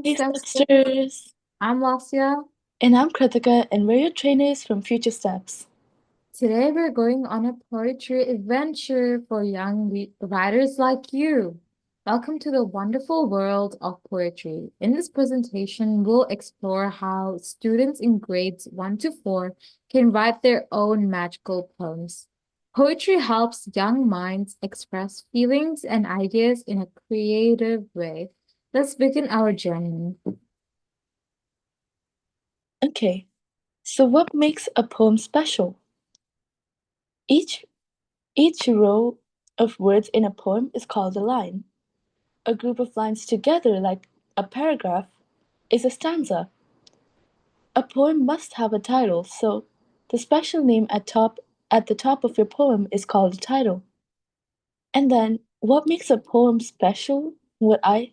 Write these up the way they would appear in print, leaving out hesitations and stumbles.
Hey, Stepster. Stepsters! I'm Lasya. And I'm Kritika, and we're your trainers from Future Steps. Today we're going on a poetry adventure for young writers like you. Welcome to the wonderful world of poetry. In this presentation, we'll explore how students in grades 1 to 4 can write their own magical poems. Poetry helps young minds express feelings and ideas in a creative way. Let's begin our journey. Okay, so what makes a poem special? Each, each row of words in a poem is called a line. A group of lines together, like a paragraph, is a stanza. A poem must have a title, so the special name at the top of your poem is called a title. And then, what makes a poem special, what I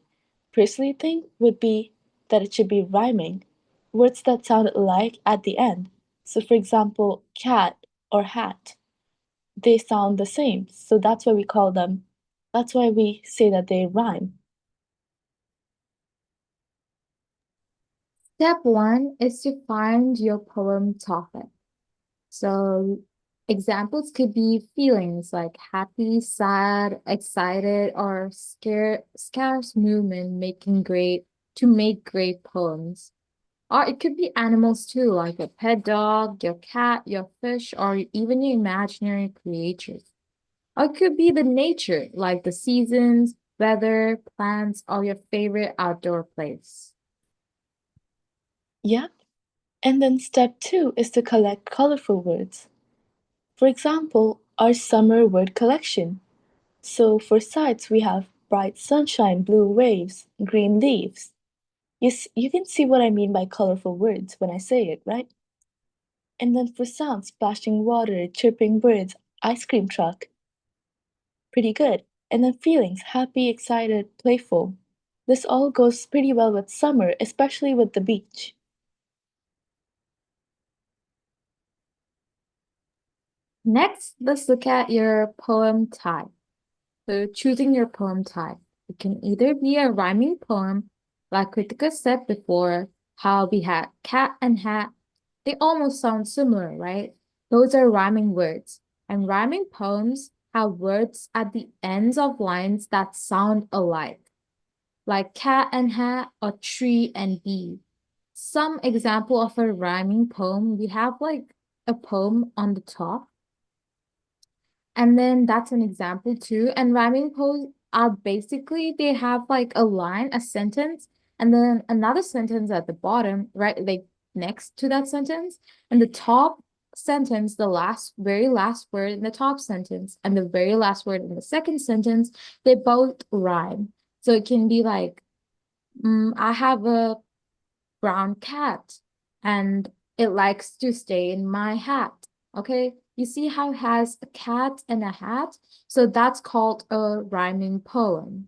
personally think, would be that it should be rhyming, words that sound alike at the end. So, for example, cat or hat, they sound the same. So that's why we say that they rhyme. Step one is to find your poem topic. So examples could be feelings like happy, sad, excited, or scarce movement making great to make great poems. Or it could be animals too, like a pet dog, your cat, your fish, or even your imaginary creatures. Or it could be the nature, like the seasons, weather, plants, or your favorite outdoor place. Yep. And then step two is to collect colorful words. For example, our summer word collection. So for sights, we have bright sunshine, blue waves, green leaves. You can see what I mean by colorful words when I say it, right? And then for sounds, splashing water, chirping birds, ice cream truck. Pretty good. And then feelings, happy, excited, playful. This all goes pretty well with summer, especially with the beach. Next, let's look at your poem type. So choosing your poem type. It can either be a rhyming poem, like Kritika said before, how we had cat and hat. They almost sound similar, right? Those are rhyming words. And rhyming poems have words at the ends of lines that sound alike, like cat and hat or tree and bee. Some example of a rhyming poem, we have like a poem on the top and then that's an example too. And rhyming poems are basically they have like a line, a sentence, and then another sentence at the bottom, right? Like next to that sentence. And the top sentence, the very last word in the top sentence, and the very last word in the second sentence, they both rhyme. So it can be like, I have a brown cat and it likes to stay in my hat. Okay, you see how it has a cat and a hat? So that's called a rhyming poem.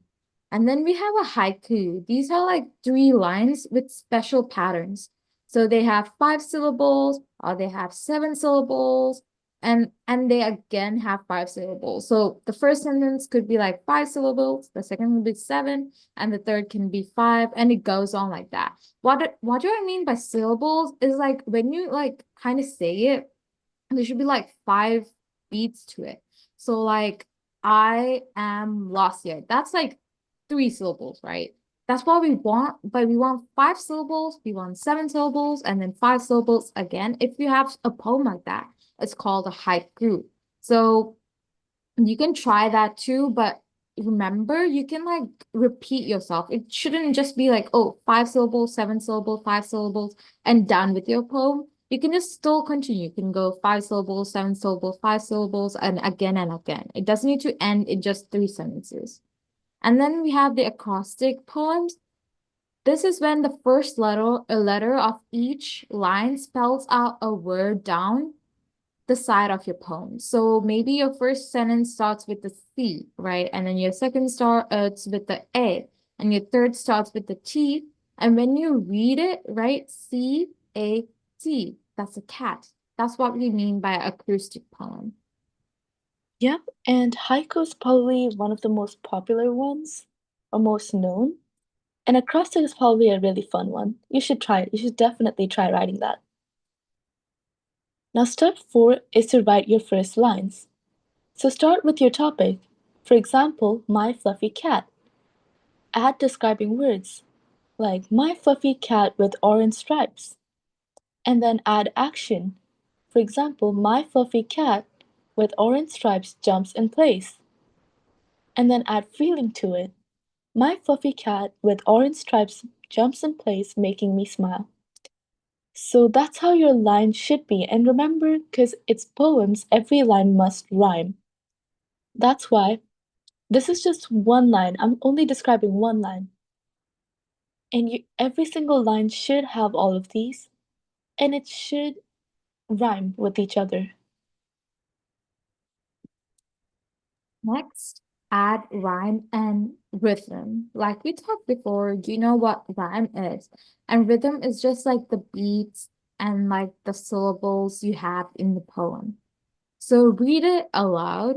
And then we have a haiku. These are like three lines with special patterns. So they have 5 syllables, or they have 7 syllables, and they again have 5 syllables. So the first sentence could be like 5 syllables, the second would be seven, and the third can be five, and it goes on like that. What do I mean by syllables is like when you like kind of say it, there should be like 5 beats to it. So like I am lost here. That's like 3 syllables, right? That's what we want, but we want 5 syllables, we want 7 syllables, and then 5 syllables again. If you have a poem like that, it's called a haiku. So you can try that too, but remember, you can like repeat yourself. It shouldn't just be like, oh, 5 syllables, 7 syllables, 5 syllables, and done with your poem. You can just still continue. You can go 5 syllables, 7 syllables, 5 syllables, and again and again. It doesn't need to end in just 3 sentences. And then we have the acrostic poems. This is when the first letter of each line spells out a word down the side of your poem. So maybe your first sentence starts with the C, right? And then your second starts with the A, and your third starts with the T. And when you read it, right? C-A-T. That's a cat. That's what we mean by acoustic poem. Yep, and haiku is probably one of the most popular ones, or most known. An acrostic is probably a really fun one. You should try it. You should definitely try writing that. Now, step 4 is to write your first lines. So start with your topic. For example, my fluffy cat. Add describing words like my fluffy cat with orange stripes. And then add action. For example, my fluffy cat with orange stripes jumps in place. And then add feeling to it. My fluffy cat with orange stripes jumps in place, making me smile. So that's how your line should be. And remember, because it's poems, every line must rhyme. That's why this is just one line. I'm only describing one line. And every single line should have all of these, and it should rhyme with each other. Next, add rhyme and rhythm. Like we talked before, do you know what rhyme is? And rhythm is just like the beats and like the syllables you have in the poem. So read it aloud.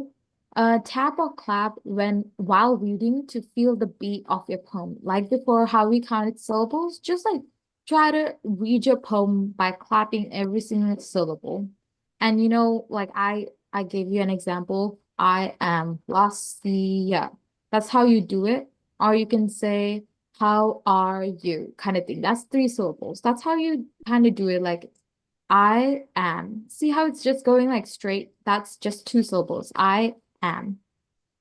Tap or clap when while reading to feel the beat of your poem. Like before, how we counted syllables, just like try to read your poem by clapping every single syllable. And like I gave you an example. I am Lucia. That's how you do it. Or you can say, how are you? Kind of thing. That's three syllables. That's how you kind of do it. Like I am. See how it's just going like straight? That's just two syllables. I am.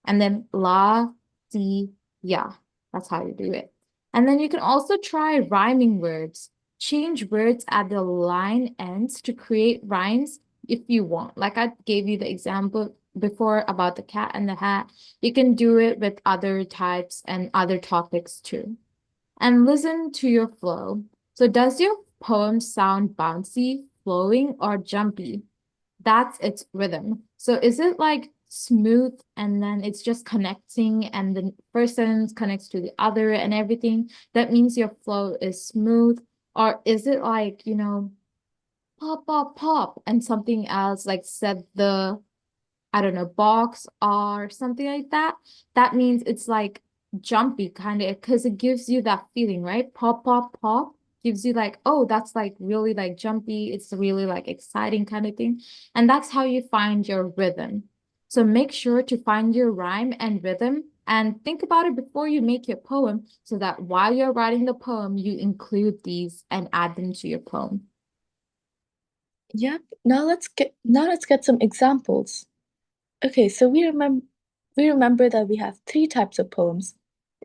And then la, si, ya. That's how you do it. And then you can also try rhyming words. Change words at the line ends to create rhymes if you want. Like I gave you the example before about the cat and the hat. You can do it with other types and other topics too. And listen to your flow. So, does your poem sound bouncy, flowing, or jumpy? That's its rhythm. So, is it like smooth and then it's just connecting and the first sentence connects to the other and everything? That means your flow is smooth. Or is it like, pop, pop, pop, and something else like said the I don't know, box or something like that, that means it's like jumpy kind of because it gives you that feeling, right? Pop, pop, pop gives you like, oh, that's like really like jumpy. It's really like exciting kind of thing. And that's how you find your rhythm. So make sure to find your rhyme and rhythm and think about it before you make your poem so that while you're writing the poem, you include these and add them to your poem. Yep. Now let's get some examples. Okay, so we remember that we have three types of poems: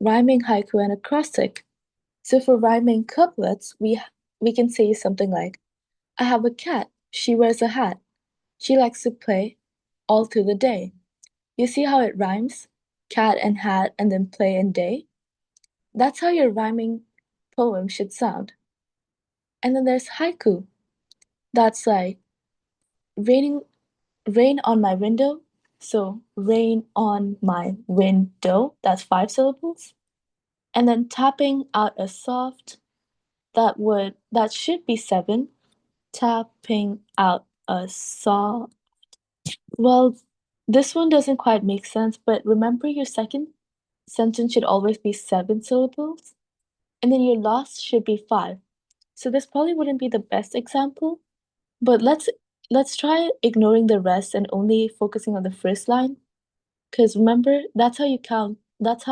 rhyming, haiku, and acrostic. So for rhyming couplets, we can say something like, I have a cat, she wears a hat. She likes to play all through the day. You see how it rhymes? Cat and hat and then play and day? That's how your rhyming poem should sound. And then there's haiku. That's like raining rain on my window. So rain on my window. That's 5 syllables. And then tapping out a soft, that should be 7. Tapping out a saw. Well, this one doesn't quite make sense, but remember your second sentence should always be 7 syllables, and then your last should be 5. So this probably wouldn't be the best example, but let's try ignoring the rest and only focusing on the first line. Because remember, that's how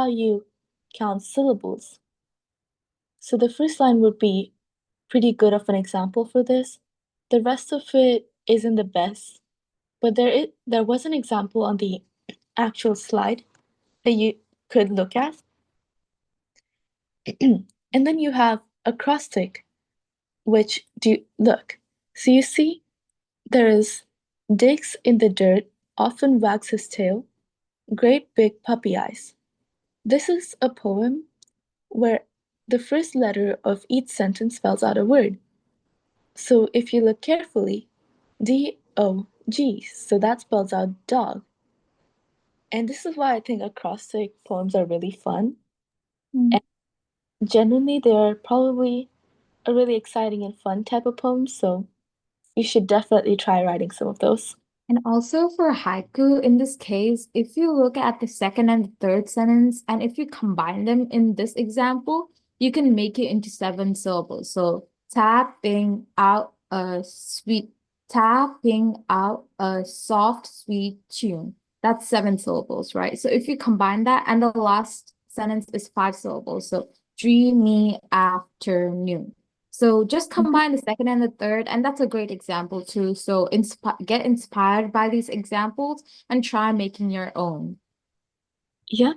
you count syllables. So the first line would be pretty good of an example for this. The rest of it isn't the best, but there was an example on the actual slide that you could look at. And then you have acrostic, which do look. So you see there is digs in the dirt, often wags his tail, great big puppy eyes. This is a poem where the first letter of each sentence spells out a word. So if you look carefully, DOG, so that spells out dog. And this is why I think acrostic poems are really fun. Mm. And genuinely, they're probably a really exciting and fun type of poem, so you should definitely try writing some of those. And also for haiku, in this case, if you look at the second and the third sentence, and if you combine them in this example, you can make it into 7 syllables. So tapping out a soft, sweet tune. That's 7 syllables, right? So if you combine that, and the last sentence is 5 syllables. So dreamy afternoon. So just Mhm. combine the second and the third, and that's a great example too. So get inspired by these examples and try making your own. Yep.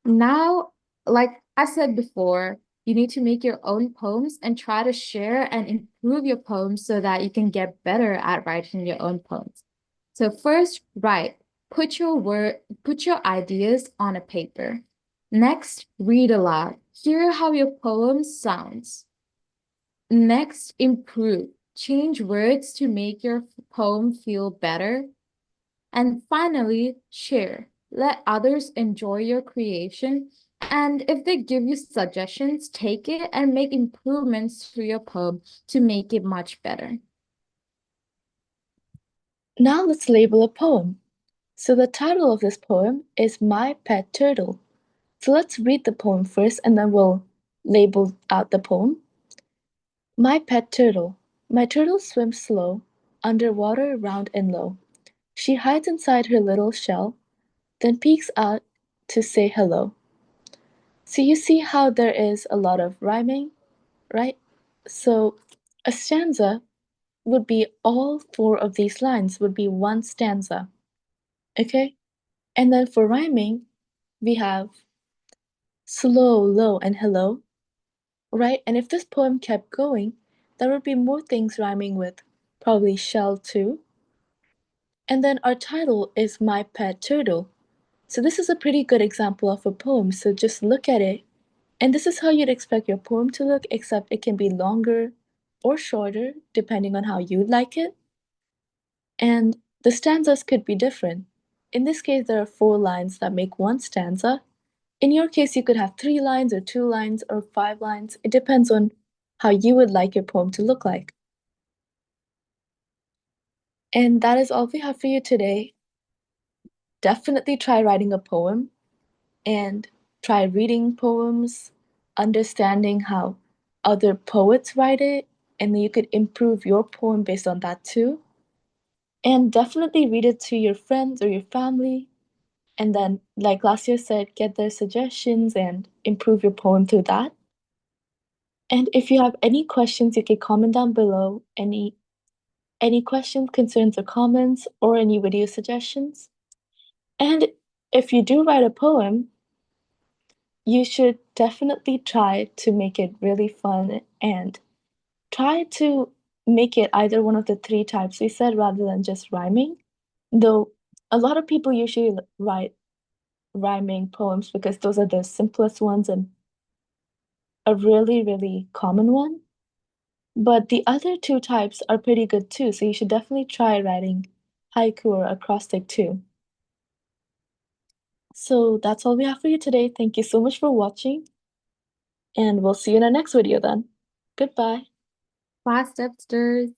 Now, like I said before, you need to make your own poems and try to share and improve your poems so that you can get better at writing your own poems. So first, write. Put your ideas on a paper. Next, read aloud. Hear how your poem sounds. Next, improve. Change words to make your poem feel better. And finally, share. Let others enjoy your creation. And if they give you suggestions, take it and make improvements to your poem to make it much better. Now let's label a poem. So the title of this poem is My Pet Turtle. So let's read the poem first and then we'll label out the poem. My pet turtle. My turtle swims slow, underwater, round and low. She hides inside her little shell, then peeks out to say hello. So you see how there is a lot of rhyming, right? So a stanza would be all four of these lines would be one stanza. Okay? And then for rhyming, we have slow, low, and hello, right? And if this poem kept going, there would be more things rhyming with probably shell too. And then our title is My Pet Turtle. So this is a pretty good example of a poem. So just look at it. And this is how you'd expect your poem to look, except it can be longer or shorter, depending on how you'd like it. And the stanzas could be different. In this case, there are 4 lines that make one stanza. In your case, you could have 3 lines or 2 lines or 5 lines. It depends on how you would like your poem to look like. And that is all we have for you today. Definitely try writing a poem and try reading poems, understanding how other poets write it, and then you could improve your poem based on that too. And definitely read it to your friends or your family. And then, like last year said, get their suggestions and improve your poem through that. And if you have any questions, you can comment down below. Any questions, concerns, or comments, or any video suggestions. And if you do write a poem, you should definitely try to make it really fun and try to make it either one of the 3 types we said rather than just rhyming. Though a lot of people usually write rhyming poems because those are the simplest ones and a really, really common one. But the other 2 types are pretty good too, so you should definitely try writing haiku or acrostic too. So that's all we have for you today. Thank you so much for watching, and we'll see you in our next video then. Goodbye. Bye, Stepsters.